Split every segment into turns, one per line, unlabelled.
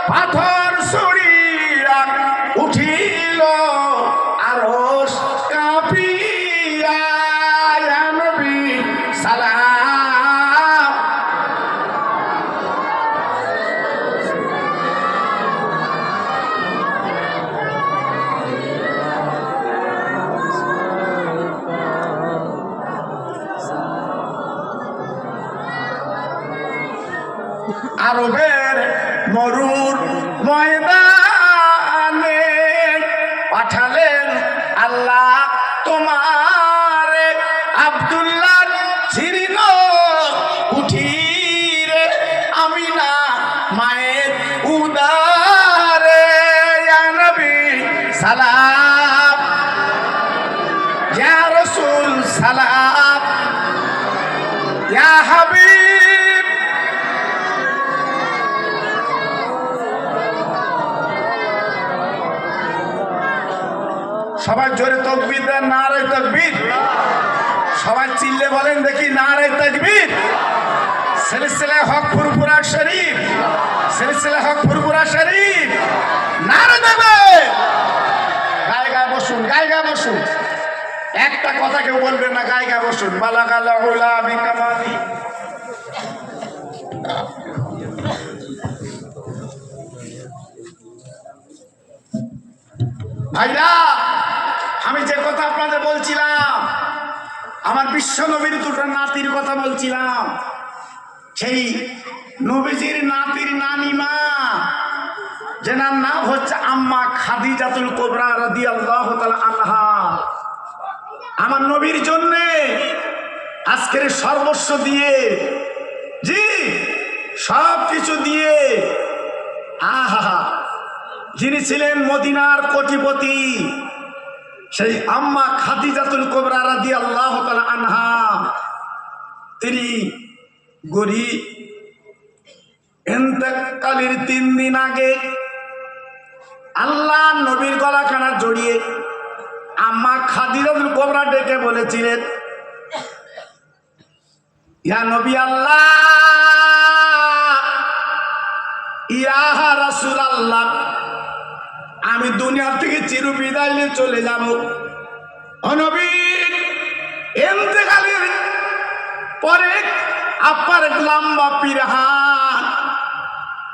পাথর ছড়িয়া উঠিল আরশ কাঁপিয়া, ইয়া নবী সালাম। আরবের মরুর ময়দানে পাঠালেন আল্লাহ তোমারে, আব্দুল্লাহ ছিরিল উঠিরে আমিনা মায়ের উদারে, ইয়া নবী সালাম, ইয়া রাসূল সালাম, ইয়া হাবিব। সবাই জোরে তাকবীর দেন, নারে তাকবীর। সবাই চিল্লে বলেন দেখি, নারে তাকবীর। সিলসিলা হক ফুরফুরা শরীফ, সিলসিলা হক ফুরফুরা শরীফ, নারে দেবে। গায়ে গায়ে বসুন, গায়ে গায়ে বসুন, একটা কথা কেউ বলবেন না, গায়ে গায়ে বসুন। বালাগাল উলা বিকামালি। ভাইরা, আমি যে কথা আপনাদের বলছিলাম, আমার বিশ্ব নবীর দুটো নাতির কথা বলছিলাম, সেই নবীজির নাতির নানিমা, যেনার নাম হচ্ছে আম্মা খাদিজাতুল কুবরা রাদিয়াল্লাহু তাআলা আনহা, আমার নবীর জন্যে আজকের সর্বস্ব দিয়ে, জি সব কিছু দিয়ে, আহা, যিনি ছিলেন মদিনার কোটিপতি, সেই আম্মা খাদিজাতুল কুবরা রাদিয়াল্লাহু তাআলা আনহা, তিনি গরিব ইন্তেকালের 3 দিন আগে আল্লাহ নবীর গলাখানা জড়িয়ে আম্মা খাদিজাতুল কুবরা ডেকে বলেছিলেন, ইয়া নবী আল্লাহ, ইয়া রাসূলুল্লাহ, আমি দুনিয়া থেকে চির বিদায় নিয়ে চলে যাব। ও নবী, ইন্তেকালের পরে আপনার লম্বা পিরহান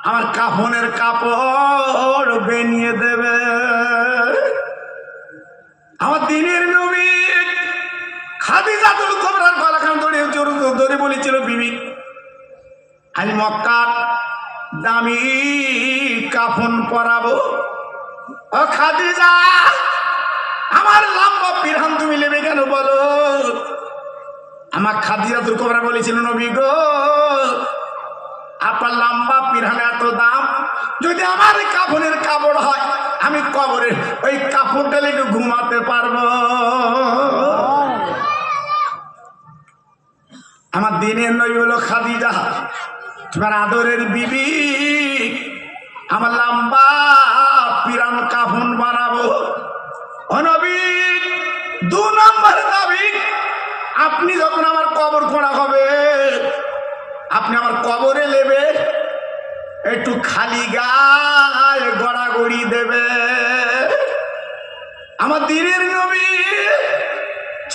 আমার কাফনের কাপড় বেনিয়ে দেবে। আমার দিনের নবী খাদিজাতুল কুবরার গলাখান ধরে বলেছিল, বিবি আমি মক্কার দামি কাফন পরাবো। ও খাদিজা, আমার লম্বা পিরহান তুমি নেবে কেন বলো? আমার খাদিজাতুল কুবরা বলেছিল, নবী গো, আপনার লম্বা পিরহানে এত দাম, যদি আমার কাফনের কাপড় হয় আমি কবরে ওই কাপড়টা লেগে ঘুমাতে পারবো। আমার দিনের নবী হলো খাদিজা, তোমার আদরের বিবি, আমার লম্বা পিরান কাফন বানাবো। ও নবী, 2 নম্বর দাবি, আপনি যখন আমার কবর খোঁড়া হবে, আপনি আমার কবরে নেবে, একটু খালি গায়ে গড়াগড়ি দেবে। আমার দিনের নবী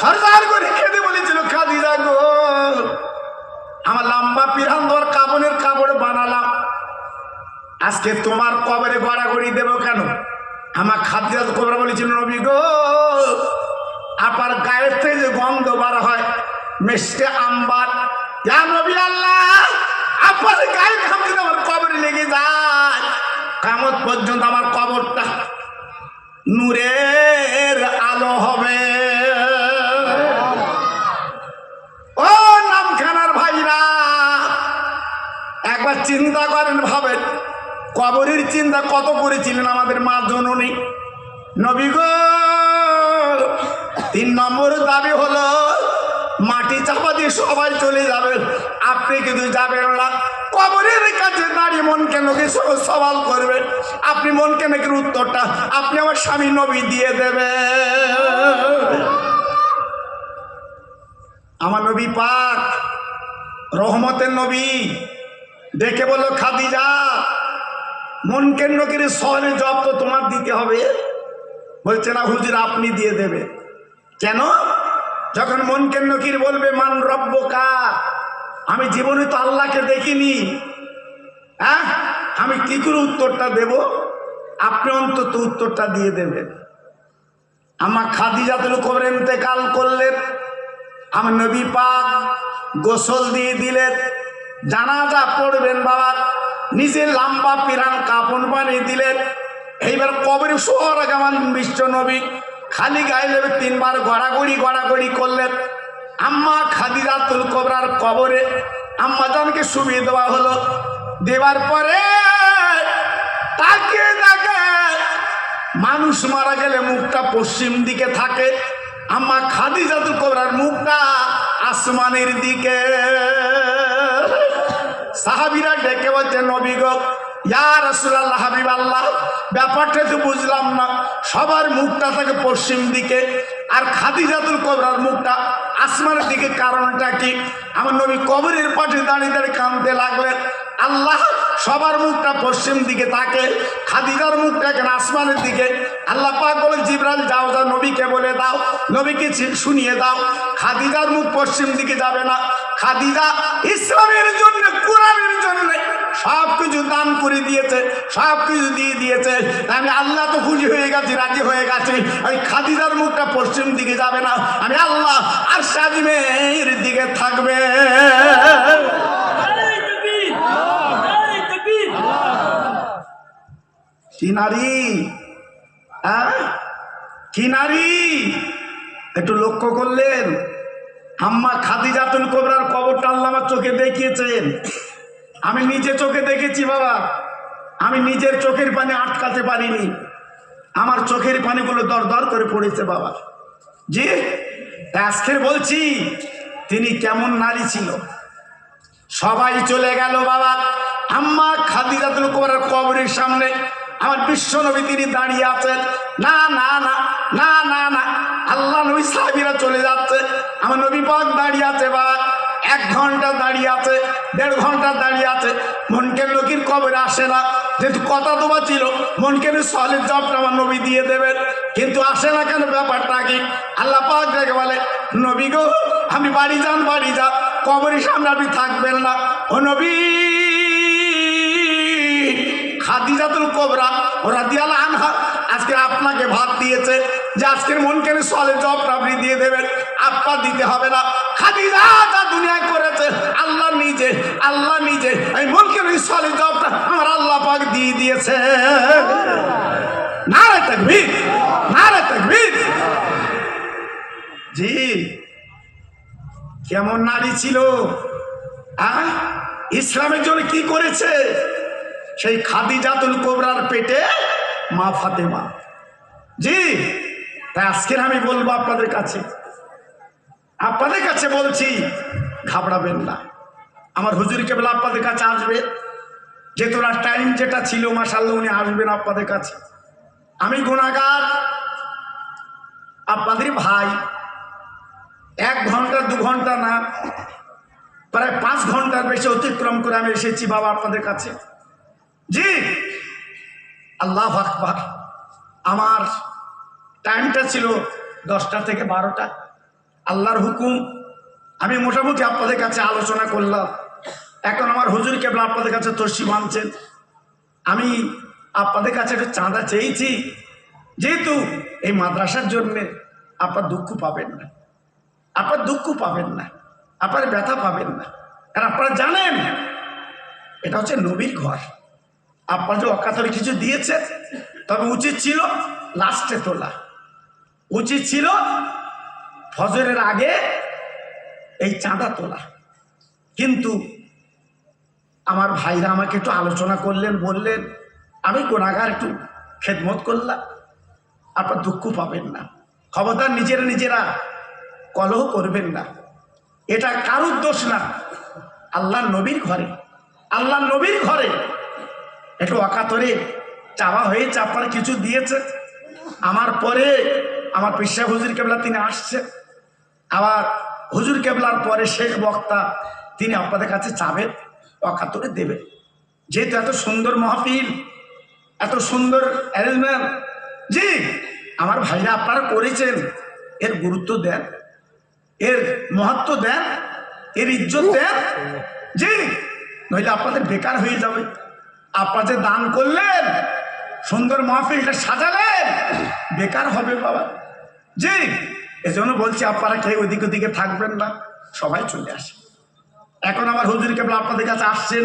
সরকার করে খেতে বলেছিল, খাদিজা গো, আমার লম্বা পিরান ধর কাফনের কাপড় বানালাম, আজকে তোমার কবরে গড়াগড়ি দেব কেন? আমার খাদিজাতুল কুবরা বলেছিল, নবী গো, আপনার গায়ের থেকে যে গন্ধ বার হয় মিষ্টি আম্বার, ইয়া নবী আল্লাহ, আপনার গায়ের ঘাম যদি আমার কবরে লেগে যায়, কিয়ামত পর্যন্ত আমার কবরটা নূরের আলো হবে। ও নামখানার ভাইরা, একবার চিন্তা করেন, ভাবেন, কবরের চিন্তা কত করেছিলেন আমাদের মা জননী। নবী গো, 3 নম্বর দাবি হলো, মাটি চাপা দিয়ে সবাই চলে যাবেন, আপনি কিন্তু যাবেন না। কবরের কাছে দাঁড়িয়ে মনকে নবী সওয়াল করবেন, আপনি মনকে নাকি উত্তরটা আপনি আমার স্বামী নবী দিয়ে দেবেন। আমার নবী পাক রহমতের নবী দেখে বলল, খাদিজা, মুনকার নকির সওয়ালের জবাব তো তোমার দিতে হবে। বলছে না হুজুর আপনি দিয়ে দেবে। কেন? যখন মুনকার নকির বলবে মান রব্বুকা, আমি জীবনে তো আল্লাহকে দেখিনি, হ্যাঁ আমি কি করে উত্তরটা দেব? আপনি অন্তত উত্তরটা দিয়ে দেবেন। আমার খাদিজাতুল কুবরা ইন্তেকাল করলেন, আমার নবী পাক গোসল দিয়ে দিলেন, জানাজা পড়বেন বাবা, নিজে লম্বা পিরান কাপড় বানিয়ে দিলেন। এইবার কবরে শোয়ার আগে আমার বিশ্ব নবী খালি গায়ে লেবে 3 বার গড়াগড়ি করলেন। আম্মা খাদিজাতুল কুবরার কবরে আম্মা জানকে শুবিয়ে দেওয়া হলো। দেওয়ার পরে তাকে মানুষ মারা গেলে মুখটা পশ্চিম দিকে থাকে, আম্মা খাদিজাতুল কুবরার মুখটা আসমানের দিকে। সাহাবীরা ডেকে বলছে নবী গো, ইয়া রাসূলুল্লাহ, হাবিবাল্লাহ, ব্যাপারটা তো বুঝলাম না, সবার মুখটা থাকে পশ্চিম দিকে আর খাদিজাতুল কুবরার মুখটা আসমানের দিকে, কারণটা কি? আমার নবী কবরের পাশে দাঁড়িয়ে দাঁড়িয়ে কাঁদতে লাগলেন, আল্লাহ সবার মুখটা পশ্চিম দিকে থাকে, খাদিজার মুখটা কেন আসমানের দিকে? আল্লাহ পাক বলেন জিবরাইল যাও যাও নবীকে বলে দাও, নবীকে শুনিয়ে দাও, খাদিজার মুখ পশ্চিম দিকে যাবে না। খাদিজা ইসলামের জন্য, কোরআনের জন্য সব কিছু দান করে দিয়েছে, সব কিছু দিয়ে দিয়েছে। আমি আল্লাহ তো খুশি হয়ে গেছি, রাজি হয়ে গেছি। ওই খাদিজার মুখটা পশ্চিম দিকে যাবে না, আমি আল্লাহ আর সাজিমের দিকে থাকবে। কি নারী, কি নারী! একটু লক্ষ্য করলেন? আম্মা খাদিজাতুল কুবরার কবরটা আল্লাহ আমার চোখে দেখিয়েছেন। আমি নিজে চোখে দেখেছি বাবা, আমি নিজের চোখের পানি আটকাতে পারিনি, আমার চোখের পানিগুলো দর দর করে পড়েছে বাবা। জি, আজকের বলছি তিনি কেমন নারী ছিল। সবাই চলে গেল বাবা, আম্মা খাদিজাতুল কুবরার কবরের সামনে আমার বিশ্ব নবী তিনি দাঁড়িয়ে আছেন। না না না না না না, আল্লাহ নবী সাহাবীরা চলে যাচ্ছে, আমার নবী পাক দাঁড়িয়ে আছে বাবা। 1 ঘন্টা দাঁড়িয়ে আছে, 1.5 ঘন্টা দাঁড়িয়ে আছে, মুনকার নকির কবরে আসে না। যেহেতু কথা দেওয়া ছিল মুনকারের সওয়ালের জবাবটা আমার নবী দিয়ে দেবেন, কিন্তু আসে না কেন? ব্যাপারটা কি? আল্লাহ পাক দেখে বলে নবী গো, আমি বাড়ি যান, বাড়ি যান, কবরের সামনে আপনি থাকবেন না। ও নবী, খাদিজাতুল কুবরা রাদিয়াল্লাহু আনহা আজকে আপনাকে ভাত দিয়েছে যে আজকের মুনকারের সওয়ালের জবাবটা আপনি দিয়ে দেবেন, আপনার দিতে হবে না। খাদিজা যা দুনিয়ায় করেছে আল্লাহ নিজে এই মুনকারের সওয়ালের জবাবটা আমার আল্লাহ পাক দিয়ে দিয়েছে। নারে তাকবীর, নারে তাকবীর! জি, কেমন নারী ছিল! ইসলামের জন্য কি করেছে? সেই খাদিজাতুল কুবরার পেটে মা ফাতেমা। জি, তাই আজকের আমি বলবো আপনাদের কাছে বলছি, ঘাবড়াবেন না। আমার হুজুর কেবল আপনাদের কাছে আসবে, যেহেতু ওনার টাইম যেটা ছিল মাশাআল্লাহ উনি আসবেন আপনাদের কাছে। আমি গুনাহগার, আপনাদের ভাই। 1 ঘন্টা 2 ঘন্টা না, প্রায় 5 ঘন্টার বেশি অতিক্রম করে আমি এসেছি বাবা আপনাদের কাছে। জি, আল্লাহু আকবার। আমার টাইমটা ছিল 10টা থেকে 12টা, আল্লাহর হুকুম। আমি মোটামুটি আপনাদের কাছে আলোচনা করলাম। এখন আমার হুজুর কেবল আপনাদের কাছে তসবিহ আনছেন। আমি আপনাদের কাছে একটা চাঁদা চেয়েছি, যেহেতু এই মাদ্রাসার জন্যে আপনার দুঃখ পাবেন না, আপনার দুঃখ পাবেন না, আপনার ব্যথা পাবেন না। আর আপনারা জানেন এটা হচ্ছে নবীর ঘর। আপনার যে অকাতরে কিছু দিয়েছে, তবে উচিত ছিল লাস্টে তোলা, উচিত ছিল ফজরের আগে এই চাঁদা তোলা। কিন্তু আমার ভাইরা আমাকে একটু আলোচনা করলেন, বললেন আমি গুনাহগার, একটু খেদমত করলাম, আপনার দুঃখ পাবেন না। খবরদার নিজেরা কলহ করবেন না, এটা কারুর দোষ না। আল্লাহর নবীর ঘরে একটু অকাতরে চাওয়া হয়েছে, আপনারা কিছু দিয়েছে। আমার পরে আমার পিসা হুজুর কেবলা তিনি আসছে, আবার হুজুর কেবলার পরে শেষ বক্তা তিনি আপনাদের কাছে চাবেন, অকাতরে দেবেন। যেহেতু এত সুন্দর মাহফিল, এত সুন্দর অ্যারেঞ্জমেন্ট। জি আমার ভাইরা আপনারা করেছেন, এর গুরুত্ব দেন, এর মহত্ব দেন, এর ইজ্জত দেন। জি নইলে আপনাদের বেকার হয়ে যাবে। আপনারা যে দান করলেন, সুন্দর মাহফিলটা সাজালেন, বেকার হবে বাবা। জি এজন্য বলছি আপনারা কেউ ওদিকে ওদিকে থাকবেন না, সবাই চলে আসে। এখন আমার হুজুর কেবল আপনাদের কাছে আসছেন,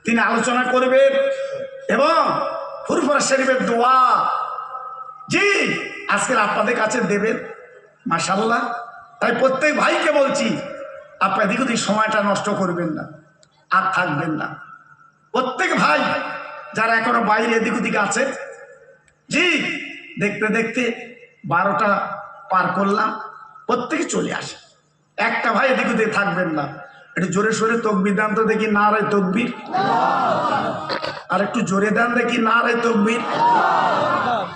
তিনি আলোচনা করবেন এবং ফুরফুরা শরীফের দোয়া জি আজকের আপনাদের কাছে দেবেন। মাশাআল্লাহ। তাই প্রত্যেক ভাইকে বলছি, আপনার এদিক ওদিক সময়টা নষ্ট করবেন না, আর থাকবেন না। প্রত্যেক ভাই যারা এখনো বাইরে এদিক ওদিক আছে, জি দেখতে দেখতে 12টা পার করলাম, প্রত্যেকে চলে আসে। একটা ভাই এদিক ওদিক থাকবেন না। একটু জোরে সোরে তকবির দেন তো দেখি, নারায়ে তকবির। আর একটু জোরে দেন দেখি, নারায়ে তকবির।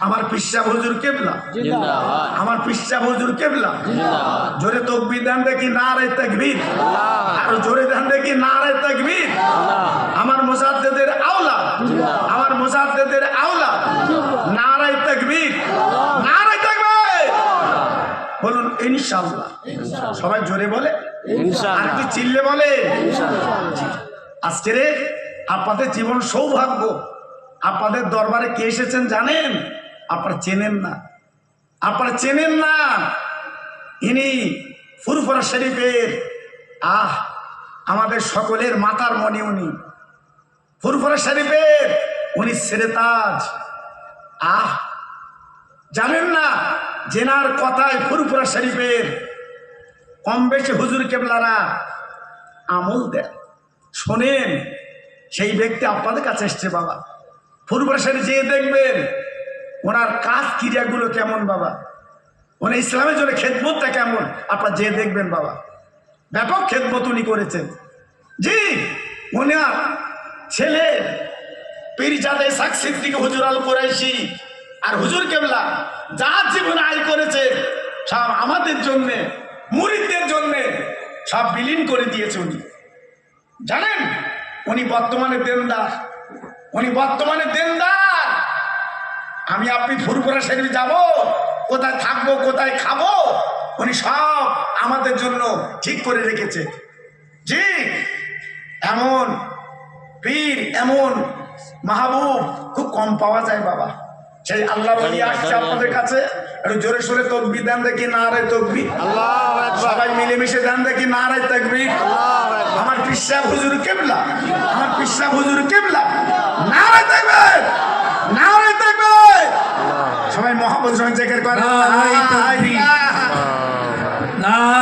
আমার পিসা হুজুর কেবলা, আমার পিসা হুজুর কেবলা। জোরে তকবির দেন দেখি, নারায়ে তাকবীর। আর জোরে দেন দেখি, নারায়ে তাকবীর। আমার মুজাদ্দিদের আওলাদ, আমার মুজাদ্দিদের আওলাদ, নারায়ে তাকবীর, নারায়ে তাকবীর। বলুন ইনশাআল্লাহ। সবাই জোরে বলে আর একটু চিল্লে বলে। আজকের আপনাদের জীবন সৌভাগ্য। আপনাদের দরবারে কে এসেছেন জানেন? আপনারা চেনেন না, আপনারা চেনেন না। ইনি ফুরফুরা শরীফের আমাদের সকলের মাতার মণি। উনি ফুরফুরা শরীফের, উনি সেরেতাজ। জানেন না? জেনার কথায় ফুরফুরা শরীফের কম বেশি হুজুর কেবলারা আমল দেন, শোনেন। সেই ব্যক্তি আপনাদের কাছে এসছে বাবা। ফুরফুরা শরীফ যেয়ে দেখবেন ওনার কাজ ক্রিয়াগুলো কেমন বাবা, উনি ইসলামের জন্য খেদমতটা কেমন, আপনারা যেয়ে দেখবেন বাবা। ব্যাপক খেদমত উনি করেছেন। জি ওনার ছেলে পীরজাদে ইসহাক সিদ্দিক হুজুর আল কুরাইশি আর হুজুর কেবলা যা জীবন আয় করেছে সব আমাদের জন্যে, মুরিদদের জন্যে সব বিলীন করে দিয়েছে উনি। জানেন উনি বর্তমানে দেনদার, উনি বর্তমানে দেনদার। আমি আপনি ফুরফুরা শরীফ যাব, কোথায় থাকবো, কোথায় খাবো, উনি সব আমাদের জন্য ঠিক করে রেখেছে। জি এমন পীর, এমন মাহবুব খুব কম পাওয়া যায় বাবা। সেই আল্লাহ বলি আসছে আপনাদের কাছে। একটু জোরে সোরে তকবীর দেন দেখি, নারায়ে তাকবীর। সবাই মিলেমিশে দেন দেখি, নারায়ে তাকবীর। আমার পিসা হুজুর কেবলা, আমার পিসা হুজুর কেবলা, নারায়ে তাকবীর, নারায়ে তাকবীর। সবাই মহব্বত সঙ্গে জিকির করেন, নারায়ে তাকবীর।